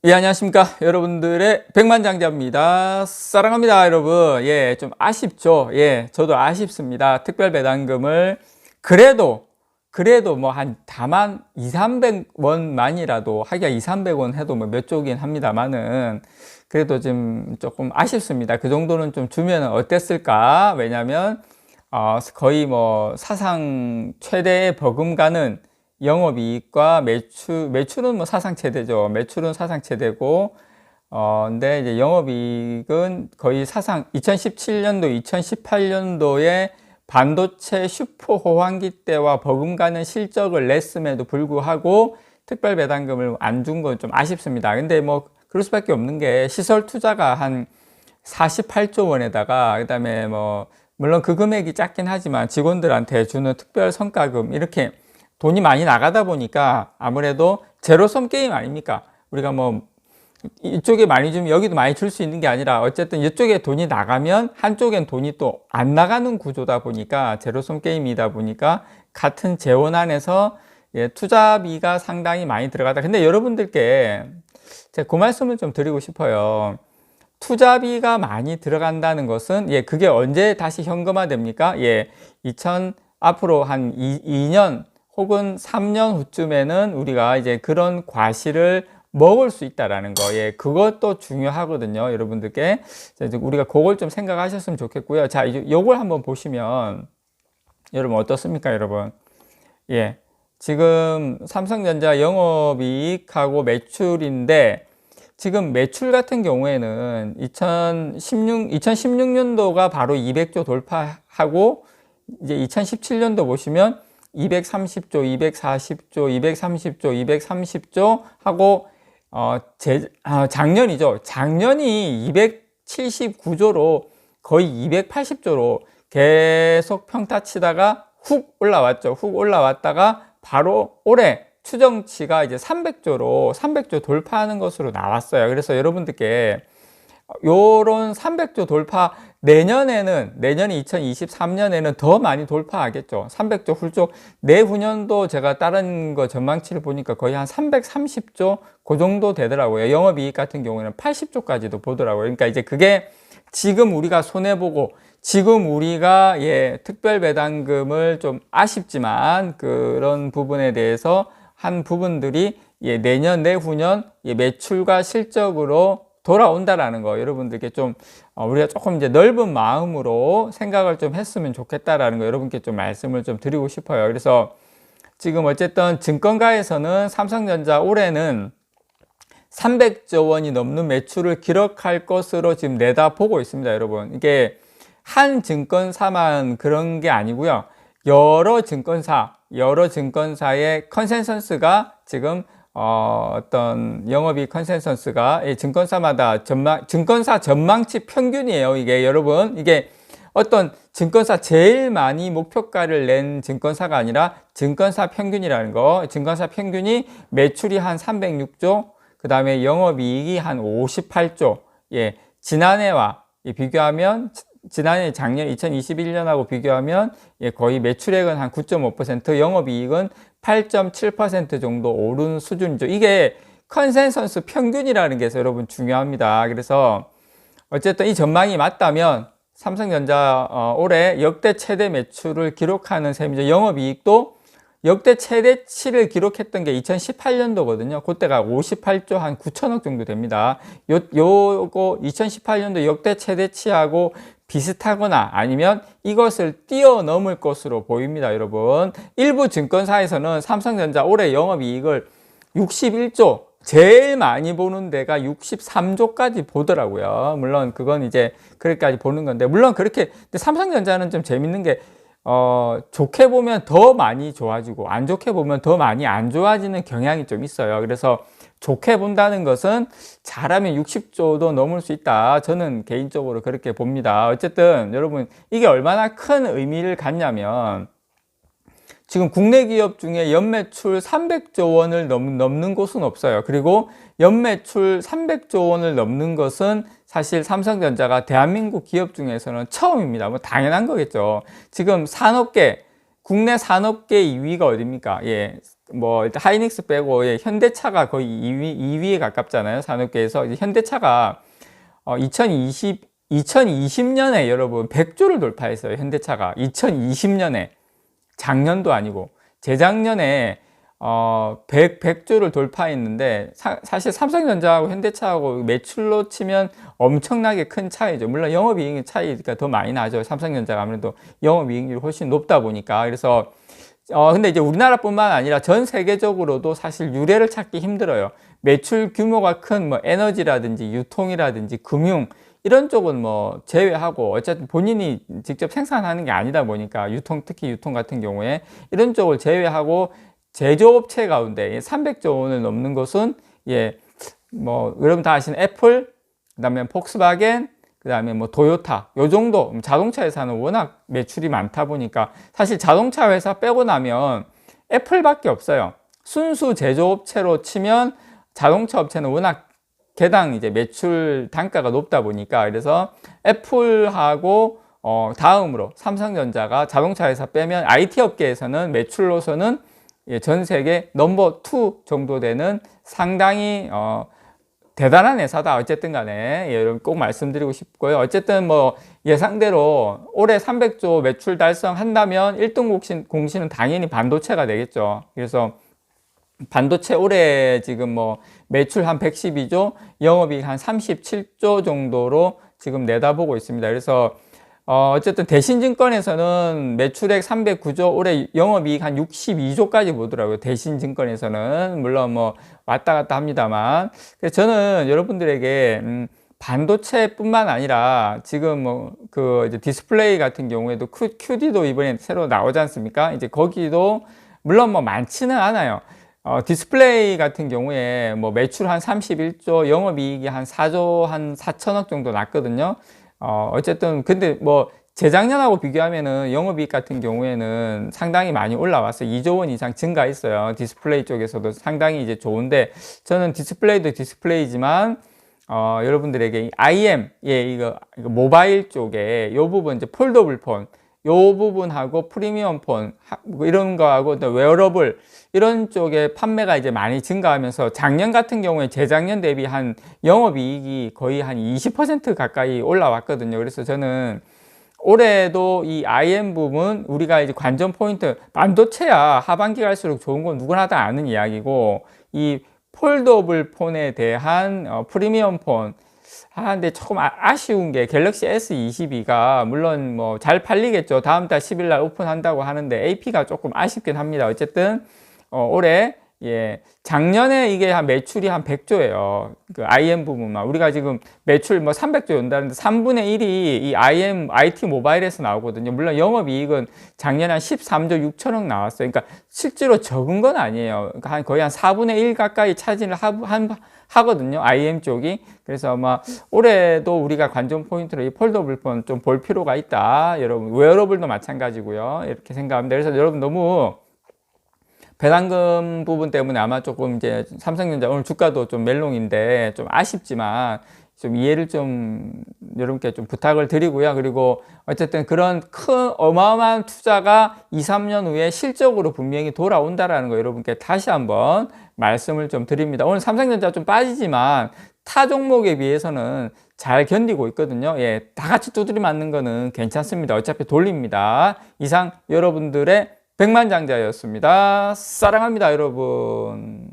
예, 안녕하십니까. 여러분들의 백만장자입니다. 사랑합니다, 여러분. 예, 좀 아쉽죠. 예, 저도 아쉽습니다. 특별 배당금을 그래도 뭐 다만 200~300원만이라도 하기가 200~300원 해도 뭐 몇 조긴 합니다만은 그래도 좀 조금 아쉽습니다. 그 정도는 좀 주면 어땠을까? 왜냐면 거의 뭐 사상 최대의 버금가는 영업이익과 매출은 뭐 사상 최대죠. 매출은 사상 최대고, 근데 이제 영업이익은 거의 사상 2017년도, 2018년도에 반도체 슈퍼 호황기 때와 버금가는 실적을 냈음에도 불구하고 특별 배당금을 안 준 건 좀 아쉽습니다. 근데 뭐 그럴 수밖에 없는 게 시설 투자가 한 48조 원에다가 그다음에 뭐 물론 그 금액이 작긴 하지만 직원들한테 주는 특별 성과금 이렇게 돈이 많이 나가다 보니까 아무래도 제로섬 게임 아닙니까? 우리가 뭐 이쪽에 많이 주면 여기도 많이 줄 수 있는 게 아니라 어쨌든 이쪽에 돈이 나가면 한쪽엔 돈이 또 안 나가는 구조다 보니까 제로섬 게임이다 보니까 같은 재원 안에서 투자비가 상당히 많이 들어가다. 근데 여러분들께 제가 그 말씀을 좀 드리고 싶어요. 투자비가 많이 들어간다는 것은 그게 언제 다시 현금화 됩니까? 앞으로 한 2년 혹은 3년 후쯤에는 우리가 이제 그런 과실을 먹을 수 있다라는 거, 그것도 중요하거든요. 여러분들께 우리가 그걸 좀 생각하셨으면 좋겠고요. 자, 이제 요걸 한번 보시면 여러분 어떻습니까, 여러분? 지금 삼성전자 영업이익하고 매출인데 지금 매출 같은 경우에는 2016년도가 바로 200조 돌파하고 이제 2017년도 보시면 230조, 240조, 230조, 230조 하고 작년이죠. 작년이 279조로 거의 280조로 계속 평타치다가 훅 올라왔죠. 훅 올라왔다가 바로 올해 추정치가 이제 300조 돌파하는 것으로 나왔어요. 그래서 여러분들께 요런 300조 돌파 내년에 2023년에는 더 많이 돌파하겠죠. 300조 훌쩍 내후년도 제가 다른 거 전망치를 보니까 거의 한 330조 그 정도 되더라고요. 영업이익 같은 경우에는 80조까지도 보더라고요. 그러니까 이제 그게 지금 우리가 손해보고 지금 우리가 특별 배당금을 좀 아쉽지만 그런 부분에 대해서 한 부분들이 내년 내후년 매출과 실적으로 돌아온다라는 거 여러분들께 좀 우리가 조금 이제 넓은 마음으로 생각을 좀 했으면 좋겠다라는 거 여러분께 좀 말씀을 좀 드리고 싶어요. 그래서 지금 어쨌든 증권가에서는 삼성전자 올해는 300조 원이 넘는 매출을 기록할 것으로 지금 내다보고 있습니다, 여러분. 이게 한 증권사만 그런 게 아니고요. 여러 증권사의 컨센서스가 지금 어떤 영업이익 컨센서스가 증권사마다 증권사 전망치 평균이에요. 이게 여러분, 이게 어떤 증권사 제일 많이 목표가를 낸 증권사가 아니라 증권사 평균이라는 거. 증권사 평균이 매출이 한 306조, 그 다음에 영업이익이 한 58조. 지난해와 비교하면 작년 2021년하고 비교하면 거의 매출액은 한 9.5%, 영업이익은 8.7% 정도 오른 수준이죠. 이게 컨센서스 평균이라는 게 여러분 중요합니다. 그래서 어쨌든 이 전망이 맞다면 삼성전자 올해 역대 최대 매출을 기록하는 셈이죠. 영업이익도 역대 최대치를 기록했던 게 2018년도거든요. 그때가 58조 한 9천억 정도 됩니다. 요거 2018년도 역대 최대치하고 비슷하거나 아니면 이것을 뛰어넘을 것으로 보입니다, 여러분. 일부 증권사에서는 삼성전자 올해 영업이익을 61조, 제일 많이 보는 데가 63조까지 보더라고요. 물론 그건 이제 그렇게까지 보는 건데, 물론 그렇게, 근데 삼성전자는 좀 재밌는 게 좋게 보면 더 많이 좋아지고 안 좋게 보면 더 많이 안 좋아지는 경향이 좀 있어요. 그래서 좋게 본다는 것은 잘하면 60조도 넘을 수 있다. 저는 개인적으로 그렇게 봅니다. 어쨌든 여러분 이게 얼마나 큰 의미를 갖냐면 지금 국내 기업 중에 연매출 300조 원을 넘는 곳은 없어요. 그리고 연매출 300조 원을 넘는 것은 사실 삼성전자가 대한민국 기업 중에서는 처음입니다. 뭐 당연한 거겠죠. 지금 국내 산업계 2위가 어딥니까? 뭐 일단 하이닉스 빼고 현대차가 거의 2위에 가깝잖아요. 산업계에서. 이제 현대차가 2020년에 여러분 100조를 돌파했어요. 현대차가 2020년에, 작년도 아니고 재작년에 100조를 돌파했는데, 사실 삼성전자하고 현대차하고 매출로 치면 엄청나게 큰 차이죠. 물론 영업이익 차이가 더 많이 나죠. 삼성전자가 아무래도 영업이익률이 훨씬 높다 보니까. 그래서 근데 이제 우리나라뿐만 아니라 전 세계적으로도 사실 유례를 찾기 힘들어요. 매출 규모가 큰 뭐 에너지라든지 유통이라든지 금융 이런 쪽은 뭐 제외하고, 어쨌든 본인이 직접 생산하는 게 아니다 보니까 특히 유통 같은 경우에 이런 쪽을 제외하고 제조업체 가운데 300조 원을 넘는 것은 뭐 여러분 다 아시는 애플, 그다음에 폭스바겐, 그다음에 뭐 도요타, 요 정도. 자동차 회사는 워낙 매출이 많다 보니까 사실 자동차 회사 빼고 나면 애플밖에 없어요. 순수 제조업체로 치면 자동차 업체는 워낙 개당 이제 매출 단가가 높다 보니까, 그래서 애플하고 다음으로 삼성전자가 자동차 회사 빼면 IT 업계에서는 매출로서는 전 세계 넘버 2 정도 되는 상당히 대단한 회사다. 어쨌든 간에 여러분 꼭 말씀드리고 싶고요. 어쨌든 뭐 예상대로 올해 300조 매출 달성한다면 1등 공신은 당연히 반도체가 되겠죠. 그래서 반도체 올해 지금 뭐 매출 한 112조, 영업이익 한 37조 정도로 지금 내다보고 있습니다. 그래서 어쨌든 대신증권에서는 매출액 309조, 올해 영업이익 한 62조까지 보더라고요. 대신증권에서는. 물론 뭐 왔다 갔다 합니다만. 그래서 저는 여러분들에게 반도체뿐만 아니라 지금 뭐 그 이제 디스플레이 같은 경우에도 QD도 이번에 새로 나오지 않습니까? 이제 거기도 물론 뭐 많지는 않아요. 디스플레이 같은 경우에 뭐 매출 한 31조, 영업이익이 한 4조 한 4천억 정도 났거든요. 어쨌든 근데 뭐 재작년하고 비교하면은 영업이익 같은 경우에는 상당히 많이 올라왔어요. 2조 원 이상 증가했어요. 디스플레이 쪽에서도 상당히 이제 좋은데, 저는 디스플레이도 디스플레이지만 여러분들에게 IM, 이거 모바일 쪽에 요 부분, 이제 폴더블 폰 요 부분하고 프리미엄 폰 이런 거하고 웨어러블 이런 쪽에 판매가 이제 많이 증가하면서, 작년 같은 경우에 재작년 대비 한 영업이익이 거의 한 20% 가까이 올라왔거든요. 그래서 저는 올해도 이 IM 부분, 우리가 이제 관전 포인트, 반도체야 하반기 갈수록 좋은 건 누구나 다 아는 이야기고, 이 폴더블 폰에 대한 프리미엄 폰, 근데 조금 아쉬운 게 갤럭시 S22가 물론 뭐 잘 팔리겠죠. 다음 달 10일 날 오픈한다고 하는데 AP가 조금 아쉽긴 합니다. 어쨌든 올해 작년에 이게 한 매출이 한 100조예요. 그 IM 부분만. 우리가 지금 매출 뭐 300조 연다는데 3분의 1이 이 IM, IT 모바일에서 나오거든요. 물론 영업이익은 작년에 한 13조 6천억 나왔어요. 그러니까 실제로 적은 건 아니에요. 그러니까 거의 한 4분의 1 가까이 차지를 하거든요. IM 쪽이. 그래서 아마 올해도 우리가 관전 포인트로 이 폴더블 폰 좀 볼 필요가 있다. 여러분, 웨어러블도 마찬가지고요. 이렇게 생각합니다. 그래서 여러분 너무 배당금 부분 때문에 아마 조금 이제 삼성전자 오늘 주가도 좀 멜롱인데 좀 아쉽지만 좀 이해를 좀 여러분께 좀 부탁을 드리고요. 그리고 어쨌든 그런 큰 어마어마한 투자가 2, 3년 후에 실적으로 분명히 돌아온다라는 거 여러분께 다시 한번 말씀을 좀 드립니다. 오늘 삼성전자 좀 빠지지만 타 종목에 비해서는 잘 견디고 있거든요. 다 같이 두드리 맞는 거는 괜찮습니다. 어차피 돌립니다. 이상 여러분들의 백만장자였습니다. 사랑합니다, 여러분.